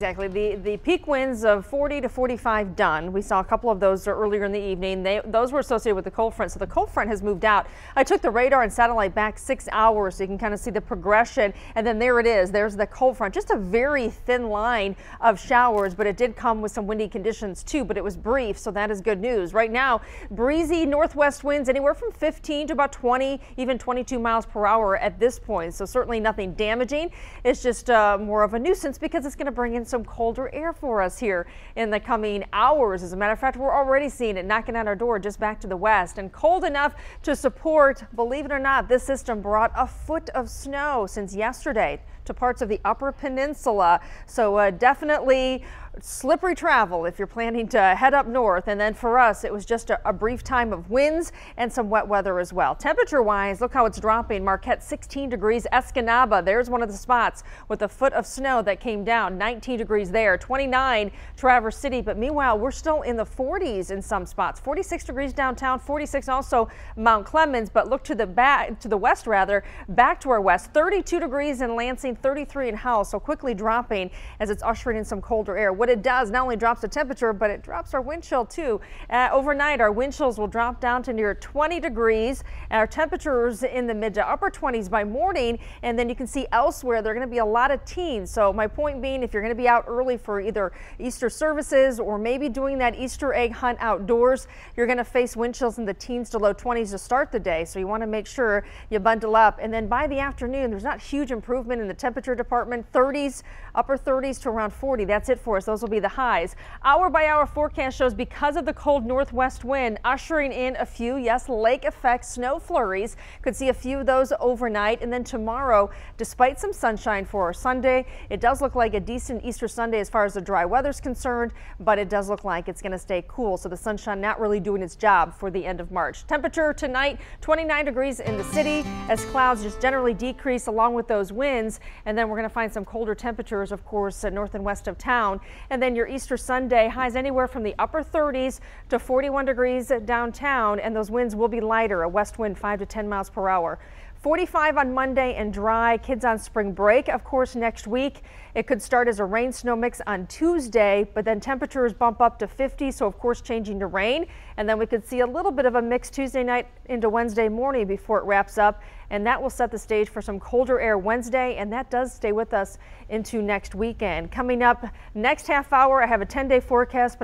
Exactly. The peak winds of 40 to 45 done. We saw a couple of those earlier in the evening. Those were associated with the cold front. So the cold front has moved out. I took the radar and satellite back 6 hours so you can kind of see the progression. And then there it is. There's the cold front. Just a very thin line of showers, but it did come with some windy conditions too, but it was brief. So that is good news. Right now, breezy northwest winds anywhere from 15 to about 20, even 22 miles per hour at this point. So certainly nothing damaging. It's just more of a nuisance because it's going to bring in some colder air for us here in the coming hours. As a matter of fact, we're already seeing it knocking at our door just back to the west, and cold enough to support, believe it or not, this system brought a foot of snow since yesterday to parts of the Upper Peninsula. So definitely slippery travel if you're planning to head up north. And then for us, it was just a brief time of winds and some wet weather as well. Temperature wise, look how it's dropping. Marquette 16 degrees. Escanaba, there's one of the spots with a foot of snow that came down. 19 degrees there. 29 Traverse City. But meanwhile, we're still in the 40s in some spots. 46 degrees downtown. 46 also Mount Clemens. But look to the west rather, back to our west. 32 degrees in Lansing. 33 in Howell. So quickly dropping as it's ushering in some colder air. What it does not only drops the temperature, but it drops our wind chill too. Overnight, our wind chills will drop down to near 20 degrees. Our temperatures in the mid to upper 20s by morning. And then you can see elsewhere there are going to be a lot of teens. So my point being, if you're going to be out early for either Easter services or maybe doing that Easter egg hunt outdoors, you're going to face wind chills in the teens to low 20s to start the day. So you want to make sure you bundle up. And then by the afternoon, there's not huge improvement in the temperature department. 30s, upper 30s to around 40. That's it for us. Those will be the highs. Hour by hour forecast shows because of the cold northwest wind ushering in a few, yes, lake effect snow flurries. Could see a few of those overnight. And then tomorrow, despite some sunshine for our Sunday, it does look like a decent Easter Sunday as far as the dry weather is concerned, but it does look like it's going to stay cool. So the sunshine not really doing its job for the end of March. Temperature tonight, 29 degrees in the city as clouds just generally decrease along with those winds. And then we're going to find some colder temperatures, of course, north and west of town. And then your Easter Sunday highs anywhere from the upper 30s to 41 degrees downtown. And those winds will be lighter, a west wind 5 to 10 miles per hour. 45 on Monday and dry. Kids on spring break, of course, next week. It could start as a rain snow mix on Tuesday, but then temperatures bump up to 50. So, of course, changing to rain. And then we could see a little bit of a mix Tuesday night into Wednesday morning before it wraps up. And that will set the stage for some colder air Wednesday. And that does stay with us into next weekend. Coming up next half hour, I have a 10-day forecast. But